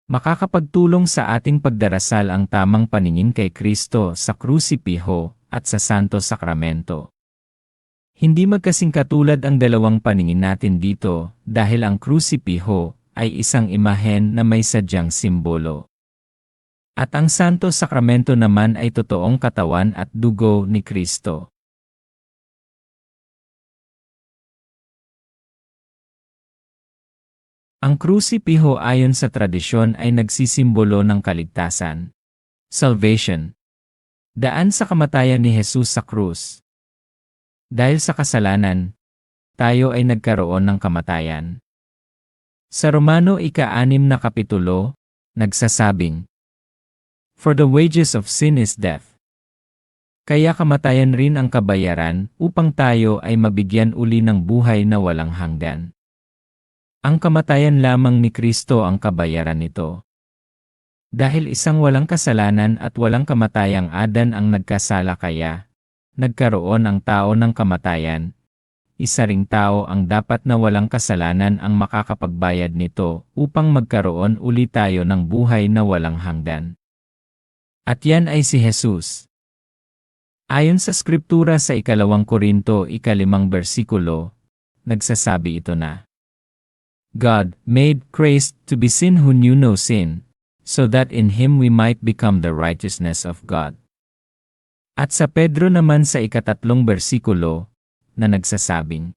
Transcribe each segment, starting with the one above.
Makakapagtulong sa ating pagdarasal ang tamang paningin kay Kristo sa krusipiho at sa Santo Sakramento. Hindi magkasing katulad ang dalawang paningin natin dito dahil ang krusipiho ay isang imahen na may sadyang simbolo. At ang Santo Sakramento naman ay totoong katawan at dugo ni Kristo. Ang krusipiho ayon sa tradisyon ay nagsisimbolo ng kaligtasan, salvation, daan sa kamatayan ni Jesus sa krus. Dahil sa kasalanan, tayo ay nagkaroon ng kamatayan. Sa Romano ika-6 na kapitulo, nagsasabing, "For the wages of sin is death." Kaya kamatayan rin ang kabayaran upang tayo ay mabigyan uli ng buhay na walang hanggan. Ang kamatayan lamang ni Kristo ang kabayaran nito. Dahil isang walang kasalanan at walang kamatayang Adan ang nagkasala kaya, nagkaroon ang tao ng kamatayan. Isa ring tao ang dapat na walang kasalanan ang makakapagbayad nito upang magkaroon uli tayo ng buhay na walang hanggan. At yan ay si Jesus. Ayon sa Skriptura sa 2 Korinto 5 bersikulo, nagsasabi ito na, God made Christ to be sin who knew no sin, so that in Him we might become the righteousness of God. At sa Pedro naman sa 3 bersikulo, na nagsasabing,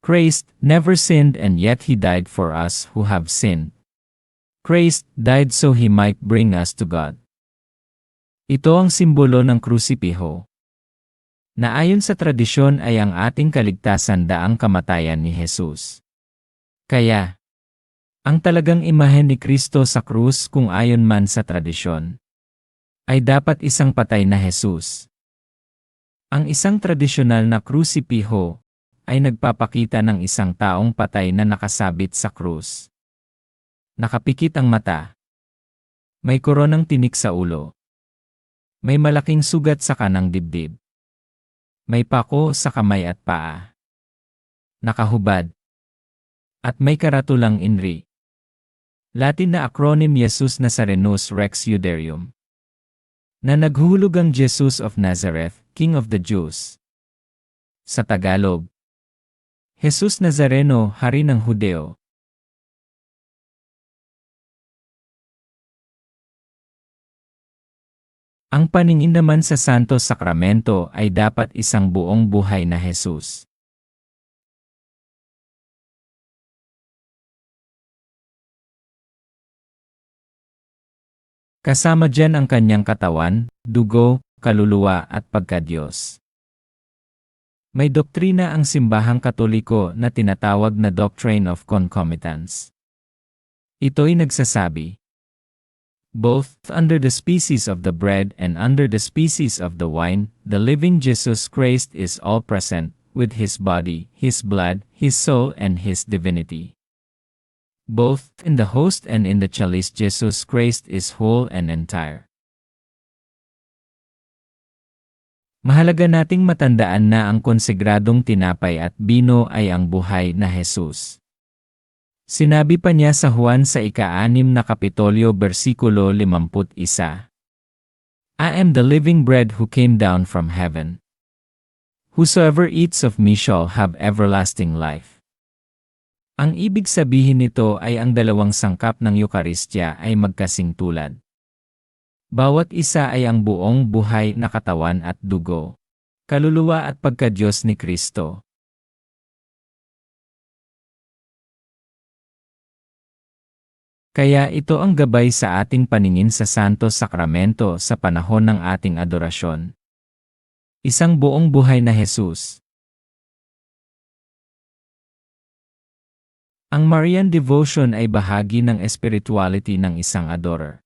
Christ never sinned and yet He died for us who have sinned. Christ died so He might bring us to God. Ito ang simbolo ng krusipiho, na ayon sa tradisyon ay ang ating kaligtasan daang kamatayan ni Jesus. Kaya, ang talagang imahen ni Kristo sa krus kung ayon man sa tradisyon, ay dapat isang patay na Jesus. Ang isang tradisyonal na krusipiho ay nagpapakita ng isang taong patay na nakasabit sa krus. Nakapikit ang mata. May koronang tinik sa ulo. May malaking sugat sa kanang dibdib. May pako sa kamay at paa. Nakahubad. At may karatulang INRI. Latin na acronym Jesus Nazarenus Rex Iuderium. Na naghuhulog ang Jesus of Nazareth, King of the Jews. Sa Tagalog, Jesus Nazareno, Hari ng Hudeo. Ang paningin naman sa Santo Sakramento ay dapat isang buong buhay na Jesus. Kasama dyan ang kanyang katawan, dugo, kaluluwa at pagkadiyos. May doktrina ang simbahang Katoliko na tinatawag na Doctrine of Concomitance. Ito'y nagsasabi, both under the species of the bread and under the species of the wine, the living Jesus Christ is all present, with His body, His blood, His soul and His divinity. Both in the host and in the chalice Jesus Christ is whole and entire. Mahalaga nating matandaan na ang konsegradong tinapay at bino ay ang buhay na Jesus. Sinabi pa niya sa Juan sa 6 na kapitolyo bersikulo 51, I am the living bread who came down from heaven. Whosoever eats of me shall have everlasting life. Ang ibig sabihin nito ay ang dalawang sangkap ng Eukaristya ay magkasing tulad. Bawat isa ay ang buong buhay na katawan at dugo, kaluluwa at pagkadiyos ni Kristo. Kaya ito ang gabay sa ating paningin sa Santo Sakramento sa panahon ng ating adorasyon. Isang buong buhay na Jesus. Ang Marian Devotion ay bahagi ng spirituality ng isang adorer.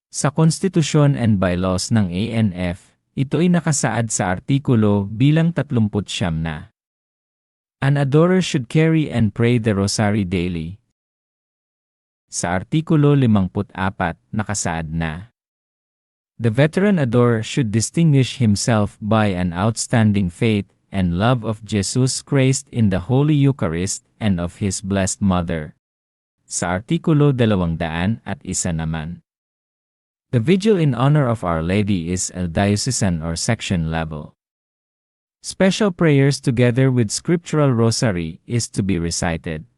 Sa Constitution and Bylaws ng ANF, ito ay nakasaad sa artikulo bilang 39 na an adorer should carry and pray the rosary daily. Sa artikulo 54, nakasaad na the veteran adorer should distinguish himself by an outstanding faith and love of Jesus Christ in the Holy Eucharist and of His Blessed Mother, sa Artikulo 201 naman. The vigil in honor of Our Lady is a diocesan or section level. Special prayers together with scriptural rosary is to be recited.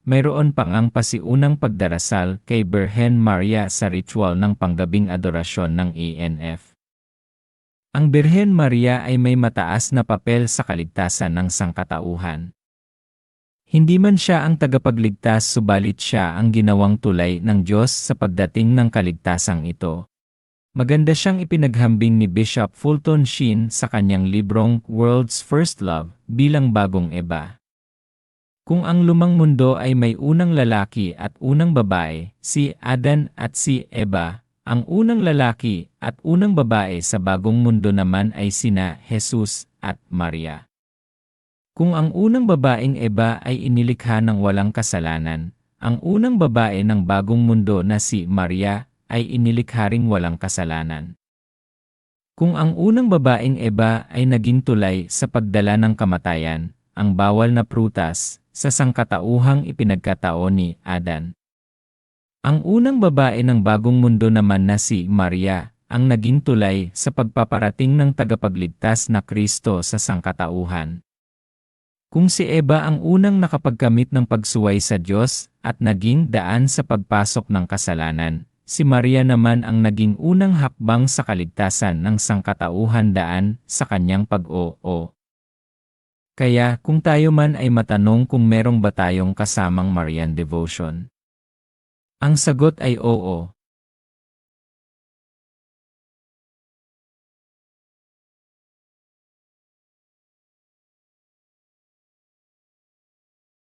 Mayroon pang ang pasiunang pagdarasal kay Birhen Maria sa ritual ng panggabing adorasyon ng ENF. Ang Birhen Maria ay may mataas na papel sa kaligtasan ng sangkatauhan. Hindi man siya ang tagapagligtas subalit siya ang ginawang tulay ng Diyos sa pagdating ng kaligtasang ito. Maganda siyang ipinaghambing ni Bishop Fulton Sheen sa kanyang librong World's First Love bilang bagong Eba. Kung ang lumang mundo ay may unang lalaki at unang babae, si Adan at si Eba, ang unang lalaki at unang babae sa bagong mundo naman ay sina Jesus at Maria. Kung ang unang babaeng Eba ay inilikha ng walang kasalanan, ang unang babae ng bagong mundo na si Maria ay inilikha ring walang kasalanan. Kung ang unang babaeng Eba ay naging tulay sa pagdala ng kamatayan, ang bawal na prutas, sa sangkatauhang ipinagkataon ni Adan. Ang unang babae ng bagong mundo naman na si Maria, ang naging tulay sa pagpaparating ng tagapagligtas na Kristo sa sangkatauhan. Kung si Eba ang unang nakapagkamit ng pagsuway sa Diyos at naging daan sa pagpasok ng kasalanan, si Maria naman ang naging unang hakbang sa kaligtasan ng sangkatauhan daan sa kanyang pag-oo. Kaya kung tayo man ay matanong kung merong ba tayong kasamang Marian devotion, ang sagot ay oo,